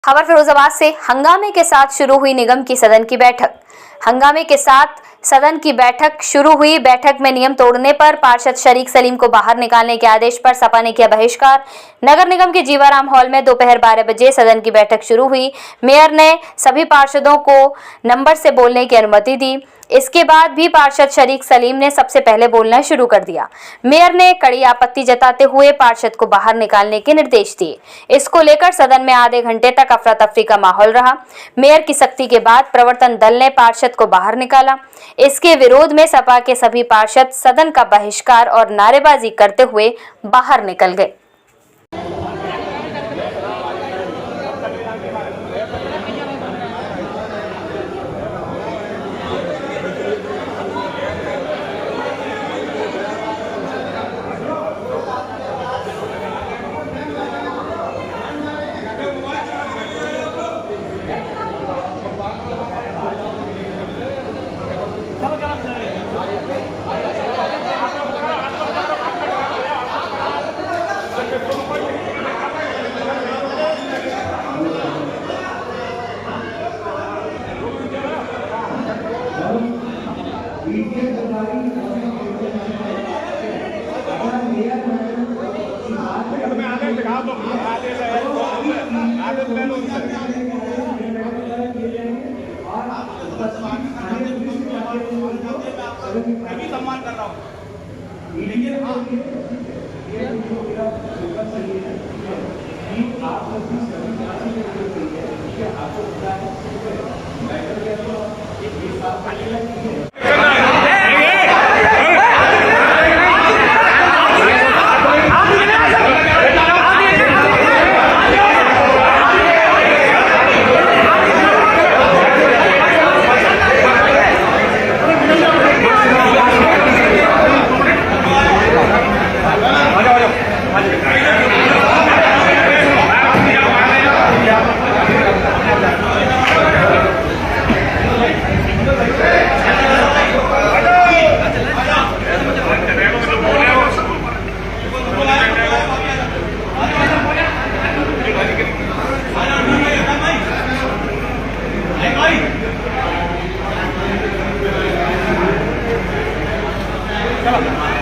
खबर फिरोजाबाद से। हंगामे के साथ शुरू हुई निगम की सदन की बैठक। हंगामे के साथ सदन की बैठक शुरू हुई। बैठक में नियम तोड़ने पर पार्षद शरीक सलीम को बाहर निकालने के आदेश पर सपा ने किया बहिष्कार। नगर निगम के जीवाराम हॉल में दोपहर 12 बजे सदन की बैठक शुरू हुई। मेयर ने सभी पार्षदों को नंबर से बोलने की अनुमति दी। इसके बाद भी पार्षद शरीक सलीम ने सबसे पहले बोलना शुरू कर दिया। मेयर ने कड़ी आपत्ति जताते हुए पार्षद को बाहर निकालने के निर्देश दिए। इसको लेकर सदन में आधे घंटे तक अफरा तफरी का माहौल रहा। मेयर की सख्ती के बाद प्रवर्तन दल ने पार्षद को बाहर निकाला। इसके विरोध में सपा के सभी पार्षद सदन का बहिष्कार और नारेबाजी करते हुए बाहर निकल गए। सम्मान कर रहा हूँ, लेकिन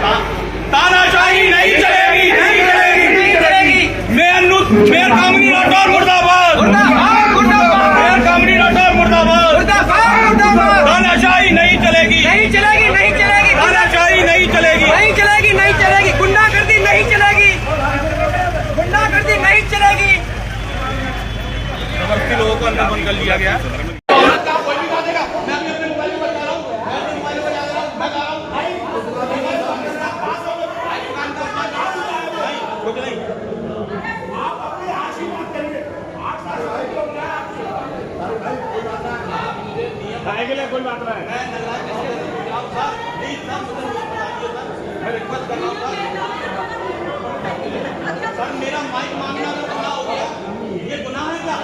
हाँ तानाशाही नहीं चलेगी, नहीं चलेगी, नहीं चलेगी। मेयर कामिनी राठौर मुर्दाबाद, मेयर कामिनी राठौर मुर्दाबाद। तानाशाही नहीं चलेगी, नहीं चलेगी, नहीं चलेगी। तानाशाही नहीं चलेगी, नहीं चलेगी, नहीं चलेगी। गुंडागर्दी नहीं चलेगी, गुंडागर्दी नहीं चलेगी। जबरदस्ती लोगों को अंदर बंद कर लिया गया। कोई बात नहीं, मैं रिक्वेस्ट कर रहा हूँ सर, मेरा माइक मांगना तो गुनाह हो गया, ये गुनाह है क्या?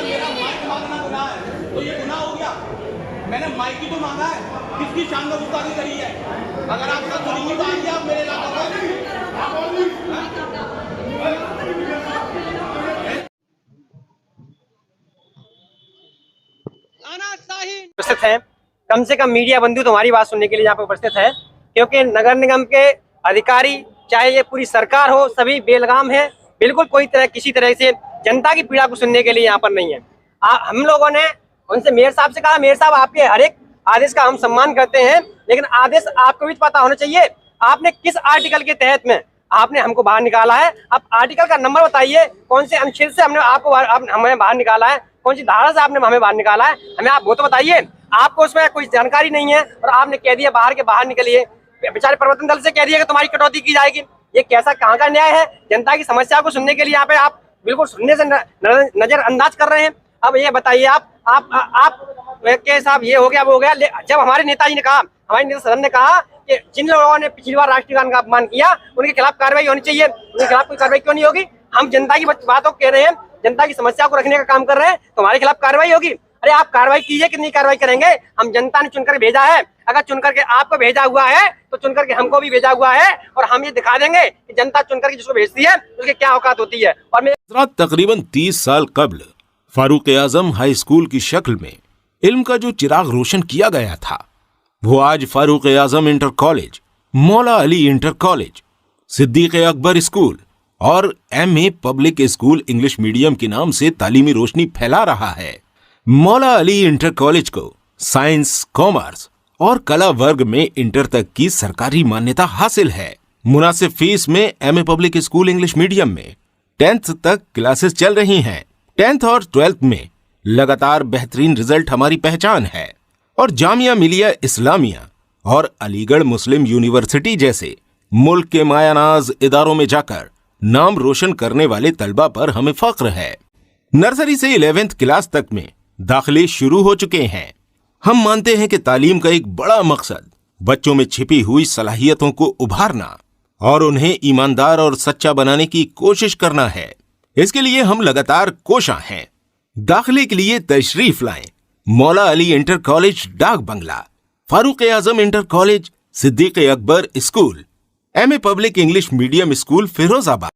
मेरा माइक मांगना गुनाह है तो ये गुनाह हो गया? मैंने माइक ही तो मांगा है, किसकी शान में गुस्ताखी करी है? अगर आप सब सुनिए तो आइए आप मेरे इलाके उपस्थित हैं। कम से कम मीडिया बंधु तुम्हारी बात सुनने के लिए यहाँ पे उपस्थित है, क्योंकि नगर निगम के अधिकारी चाहे ये पूरी सरकार हो, सभी बेलगाम है। बिल्कुल कोई तरह किसी तरह से जनता की पीड़ा को सुनने के लिए यहाँ पर नहीं है। हम लोगों ने उनसे मेयर साहब से कहा, मेयर साहब आपके हर एक आदेश का हम सम्मान करते हैं, लेकिन आदेश आपको भी पता होना चाहिए आपने किस आर्टिकल के तहत में आपने हमको बाहर निकाला है। आप आर्टिकल का नंबर बताइए, कौन से अनुच्छेद से हमने आपको हमें बाहर निकाला है, कौन सी धारा से आपने हमें बाहर निकाला है, हमें आप वो तो बताइए। आपको उसमें कोई जानकारी नहीं है और आपने कह दिया बाहर के बाहर निकलिए। बेचारे प्रवर्तन दल से कह दिया कि तुम्हारी कटौती की जाएगी। ये कैसा कहाँ का न्याय है? जनता की समस्या को सुनने के लिए यहाँ पे आप बिल्कुल सुनने से नजरअंदाज कर रहे हैं। अब ये बताइए आप के साहब ये हो गया वो हो गया। जब हमारे नेताजी ने कहा, हमारे नेता सदन ने कहा कि जिन लोगों ने पिछली बार राष्ट्रीय गान का अपमान किया उनके खिलाफ कार्रवाई होनी चाहिए, उनके खिलाफ कोई कार्रवाई क्यों नहीं होगी? हम जनता की बातों को कह रहे हैं, जनता की समस्या को रखने का काम कर रहे हैं, तो हमारे खिलाफ कार्रवाई होगी। अरे आप कार्रवाई कीजिए, कितनी कार्रवाई करेंगे? हम जनता ने चुनकर भेजा है, अगर चुनकर के आपको भेजा हुआ है तो चुनकर के हमको भी भेजा हुआ है, और हम ये दिखा देंगे कि जनता चुनकर के जिसको भेजती है उसकी क्या औकात होती है। और मैं तकरीबन 30 साल कबल फारूक आजम हाई स्कूल की शक्ल में इल्म का जो चिराग रोशन किया गया था, वो आज Farooq Azam inter college, Maula Ali inter college, Siddiq Akbar school और MA public school English medium के नाम से तालीमी रोशनी फैला रहा है। मौला अली इंटर कॉलेज को साइंस, कॉमर्स और कला वर्ग में इंटर तक की सरकारी मान्यता हासिल है। मुनासिब फीस में MA public school English medium में 10th तक क्लासेस चल रही हैं। 10th और 12th में लगातार बेहतरीन रिजल्ट हमारी पहचान है, और जामिया मिलिया इस्लामिया और अलीगढ़ मुस्लिम यूनिवर्सिटी जैसे मुल्क के मायानाज इदारों में जाकर नाम रोशन करने वाले तलबा पर हमें फख्र है। नर्सरी से 11th क्लास तक में दाखिले शुरू हो चुके हैं। हम मानते हैं कि तालीम का एक बड़ा मकसद बच्चों में छिपी हुई सलाहियतों को उभारना और उन्हें ईमानदार और सच्चा बनाने की कोशिश करना है। इसके लिए हम लगातार कोशां हैं। दाखिले के लिए तशरीफ लाएं मौला Ali inter college, Dak Bungalow, Farooq Azam inter college, Siddiq Akbar school, MA public English medium school, Firozabad.